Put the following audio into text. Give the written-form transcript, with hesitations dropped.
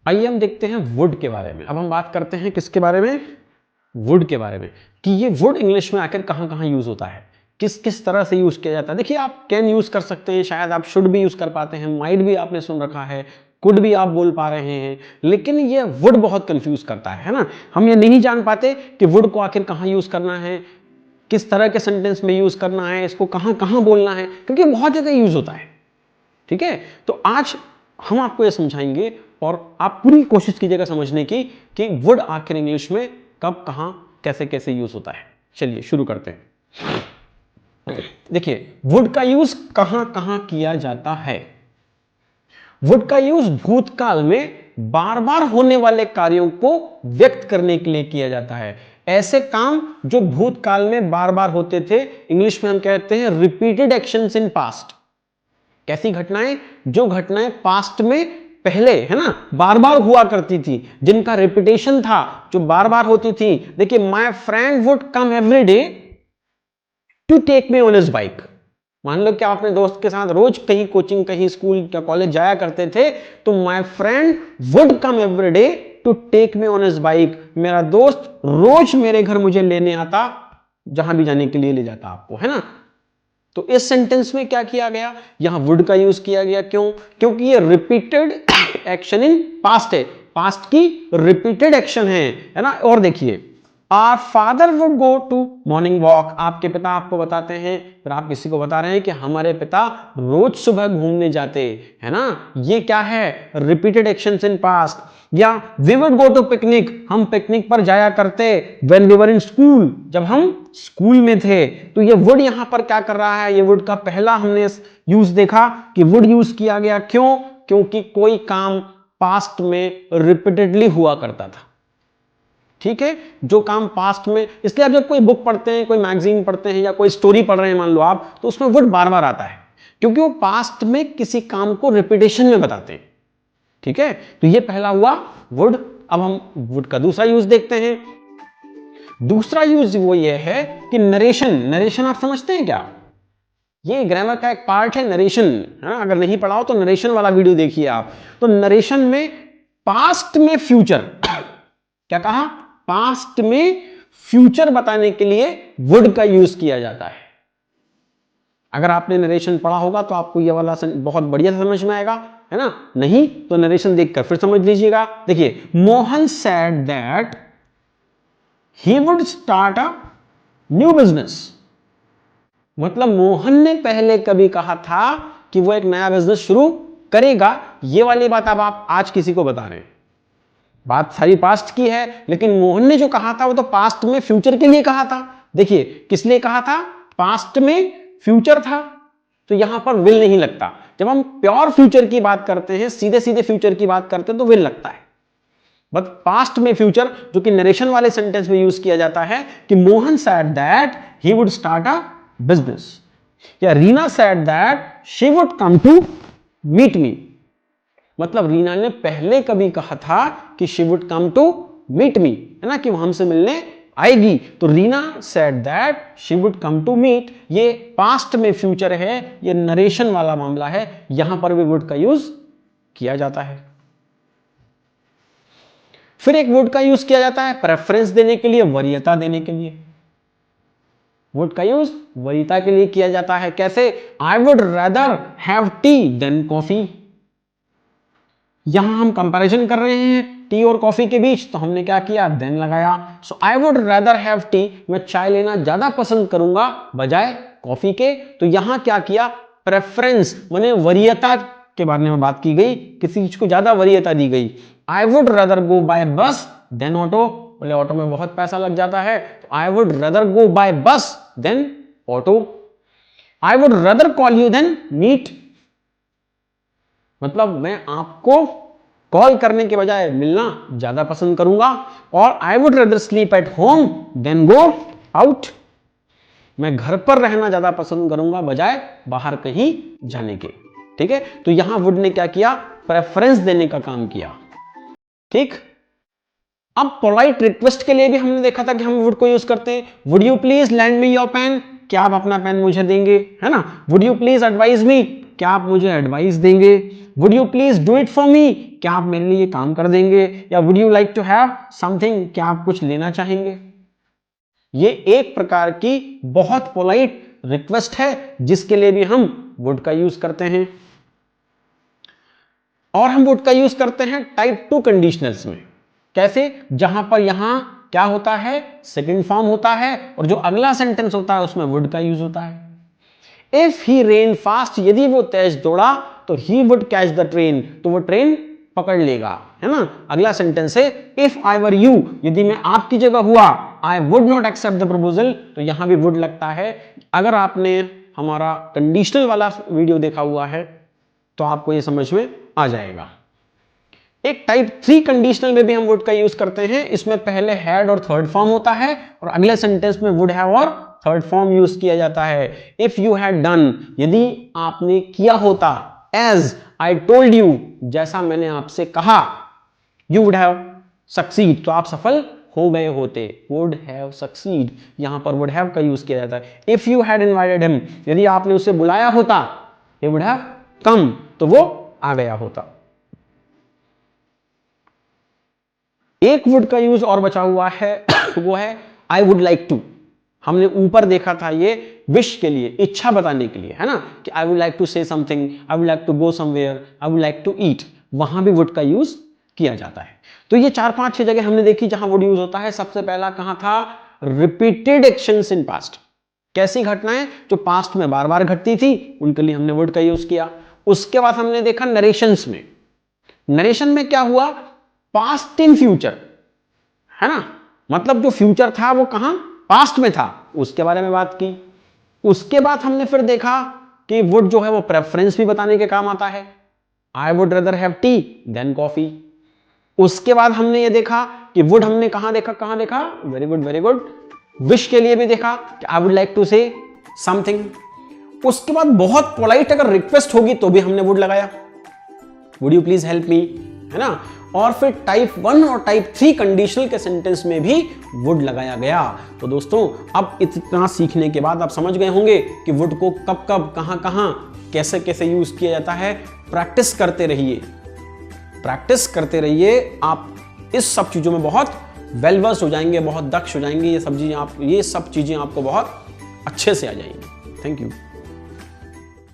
आइए हम देखते हैं वुड के बारे में। अब हम बात करते हैं किसके बारे में, वुड के बारे में, कि ये वुड इंग्लिश में आकर कहाँ कहाँ यूज होता है, किस किस तरह से यूज किया जाता है। देखिए आप कैन यूज कर सकते हैं, शायद आप शुड भी यूज कर पाते हैं, माइट भी आपने सुन रखा है, कुड भी आप बोल पा रहे हैं, लेकिन ये वुड बहुत कंफ्यूज करता है ना। हम ये नहीं जान पाते कि वुड को आखिर कहाँ यूज करना है, किस तरह के सेंटेंस में यूज करना है, इसको कहाँ कहाँ बोलना है, क्योंकि बहुत जगह यूज होता है। ठीक है, तो आज हम आपको ये समझाएंगे और आप पूरी कोशिश कीजिएगा समझने की कि वुड आखिर इंग्लिश में कब कहां कैसे कैसे यूज होता है। चलिए शुरू करते हैं। देखिए वुड का यूज कहां कहां किया जाता है। वुड का यूज भूतकाल में बार बार होने वाले कार्यों को व्यक्त करने के लिए किया जाता है। ऐसे काम जो भूतकाल में बार बार होते थे, इंग्लिश में हम कहते हैं रिपीटेड एक्शंस इन पास्ट। कैसी घटनाएं, जो घटनाएं पास्ट में पहले है ना बार बार हुआ करती थी, जिनका रिपीटेशन था, जो बार बार होती थी। देखिए my friend would come every day to take me on his bike. मान लो कि आप अपने दोस्त के साथ रोज कहीं कोचिंग, कहीं स्कूल या कॉलेज जाया करते थे, तो my friend would come every day to take me on his bike. मेरा दोस्त रोज मेरे घर मुझे लेने आता, जहां भी जाने के लिए ले जाता आपको, है ना। तो इस सेंटेंस में क्या किया गया, यहां वुड का यूज किया गया। क्यों? क्योंकि ये रिपीटेड एक्शन इन पास्ट है, पास्ट की रिपीटेड एक्शन है ना। और देखिए our father would go to morning walk. आपके पिता आपको बताते हैं, फिर आप किसी को बता रहे हैं कि हमारे पिता रोज सुबह घूमने जाते, है ना। ये क्या है, रिपीटेड एक्शंस इन पास्ट। या we would go to picnic, हम पिकनिक पर जाया करते when we were in school, जब हम स्कूल में थे। तो ये वुड यहां पर क्या कर रहा है, ये वुड का पहला हमने यूज देखा कि वुड यूज किया गया। क्यों? क्योंकि कोई काम पास्ट में रिपीटेडली हुआ करता था। ठीक है, जो काम पास्ट में, इसलिए आप जब कोई बुक पढ़ते हैं, कोई मैगजीन पढ़ते हैं या कोई स्टोरी पढ़ रहे हैं मान लो आप, तो उसमें वुड बार बार आता है, क्योंकि वो पास्ट में किसी काम को रिपीटेशन में बताते हैं। ठीक है, तो ये पहला हुआ वुड। अब हम वुड का दूसरा यूज देखते हैं। दूसरा यूज वो ये है कि नरेशन। नरेशन आप समझते हैं क्या? ये ग्रामर का एक पार्ट है, नरेशन। अगर नहीं पढ़ा हो तो नरेशन वाला वीडियो देखिए आप। तो नरेशन में पास्ट में फ्यूचर क्या कहा, पास्ट में फ्यूचर बताने के लिए वुड का यूज किया जाता है। अगर आपने नरेशन पढ़ा होगा तो आपको ये वाला बहुत बढ़िया समझ में आएगा, है ना। नहीं तो नरेशन देखकर फिर समझ लीजिएगा। देखिए Mohan said that he would start a new business. मतलब मोहन ने पहले कभी कहा था कि वो एक नया बिजनेस शुरू करेगा। ये वाली बात अब आप आज किसी को बता रहे हैं। बात सारी पास्ट की है, लेकिन मोहन ने जो कहा था वो तो पास्ट में फ्यूचर के लिए कहा था। देखिए किस लिए कहा था, पास्ट में फ्यूचर था, तो यहां पर विल नहीं लगता। जब हम प्योर फ्यूचर की बात करते हैं, सीधे सीधे फ्यूचर की बात करते हैं, तो विल लगता है। बट पास्ट में फ्यूचर, जो कि नरेशन वाले सेंटेंस में यूज किया जाता है कि Mohan said that he would start a business, या Reena said that she would come to meet me. मतलब रीना ने पहले कभी कहा था कि she would come to meet me, है ना, कि वो हमसे मिलने आएगी। तो Reena said that she would come to meet, ये पास्ट में फ्यूचर है, ये नरेशन वाला मामला है, यहां पर भी वुड का यूज किया जाता है। फिर एक वुड का यूज किया जाता है प्रेफरेंस देने के लिए, वरीयता देने के लिए। वुड का यूज वरीयता के लिए किया जाता है। कैसे? I would rather have tea than coffee. यहां हम कंपैरिजन कर रहे हैं टी और कॉफी के बीच, तो हमने क्या किया, देन लगाया। So I would rather have tea, मैं चाय लेना ज्यादा पसंद करूंगा बजाय कॉफी के। तो यहां क्या किया, प्रेफरेंस माने वरीयता के बारे में बात की गई, किसी चीज को ज्यादा वरीयता दी गई। I would rather go by bus than auto. बोले ऑटो में बहुत पैसा लग जाता है, तो I would rather go by bus than auto. I would rather call you than meet. मतलब मैं आपको कॉल करने के बजाय मिलना ज्यादा पसंद करूंगा। और I would rather sleep at home than go out. मैं घर पर रहना ज्यादा पसंद करूंगा बजाय बाहर कहीं जाने के। ठीक है, तो यहां वुड ने क्या किया, प्रेफरेंस देने का काम किया। ठीक, अब पोलाइट रिक्वेस्ट के लिए भी हमने देखा था कि हम वुड को यूज करते हैं। Would you please lend me your pen, क्या आप अपना पेन मुझे देंगे, है ना। Would you please advise me, क्या आप मुझे एडवाइस देंगे। Would you please do it for me, क्या आप मेरे लिए काम कर देंगे, या would you like to have something, क्या आप कुछ लेना चाहेंगे। ये एक प्रकार की बहुत पोलाइट रिक्वेस्ट है जिसके लिए भी हम वुड का यूज करते हैं। और हम वुड का यूज करते हैं टाइप 2 कंडीशनल्स में। कैसे? जहां पर यहां क्या होता है, सेकंड फॉर्म होता है, और जो अगला सेंटेंस होता है उसमें वुड का यूज होता है। इफ ही रेन फास्ट, यदि वो तेज दौड़ा तो he would catch the train, तो वो ट्रेन पकड़ लेगा, है ना। अगला सेंटेंस है इफ आई वर यू, यदि मैं आपकी जगह हुआ, I would not accept the proposal, तो यहां भी वुड लगता है। अगर आपने हमारा कंडीशनल वाला वीडियो देखा हुआ है तो आपको ये समझ में आ जाएगा। एक टाइप 3 कंडीशनल में भी हम वुड का यूज करते हैं। इसमें पहले हैड और थर्ड फॉर्म होता है और अगले सेंटेंस में वुड हैव और थर्ड फॉर्म यूज किया जाता है। इफ यू हैड डन, यदि आपने किया होता, एज आई टोल्ड यू, जैसा मैंने आपसे कहा, यू वुड हैव सक्सीड, तो आप सफल हो गए होते। वुड हैव सक्सीड, यहां पर वुड हैव का यूज किया जाता है। If you had invited him, यदि आपने उसे बुलाया होता, he would have come, तो वो आ गया होता। एक वुड का यूज और बचा हुआ है वो है आई वुड लाइक टू। हमने ऊपर देखा था ये विश के लिए, इच्छा बताने के लिए, है ना, कि I would like to say something, I would like to go somewhere, I would like to eat, वहां भी वुड का यूज किया जाता है। तो ये 4-5-6 जगह हमने देखी जहां वुड यूज होता है। सबसे पहला कहां था? रिपीटेड एक्शंस इन पास्ट, कैसी घटनाएं जो पास्ट में बार बार घटती थी उनके लिए हमने वुड का यूज किया। उसके बाद हमने देखा नरेशंस में, नरेशन में क्या हुआ, पास्ट इन फ्यूचर, है ना, मतलब जो फ्यूचर था वो कहां, पास्ट में था, उसके बारे में बात की। उसके बाद हमने फिर देखा कि वुड जो है वो प्रेफरेंस भी बताने के काम आता है, I would rather have tea than coffee. उसके बाद हमने ये देखा कि वुड हमने कहां देखा, very good very good, wish के लिए भी देखा कि I would like to say something. उसके बाद बहुत पोलाइट अगर रिक्वेस्ट होगी तो भी हमने वुड लगाया, would you please help me, है ना। और फिर टाइप 1 और टाइप 3 कंडीशनल के सेंटेंस में भी वुड लगाया गया। तो दोस्तों अब इतना सीखने के बाद आप समझ गए होंगे कि वुड को कब कब कहां कहां कैसे कैसे यूज किया जाता है। प्रैक्टिस करते रहिए, प्रैक्टिस करते रहिए, आप इस सब चीजों में बहुत वेलवर्स हो जाएंगे, बहुत दक्ष हो जाएंगे। ये सब चीजें आपको बहुत अच्छे से आ जाएंगी। Thank you.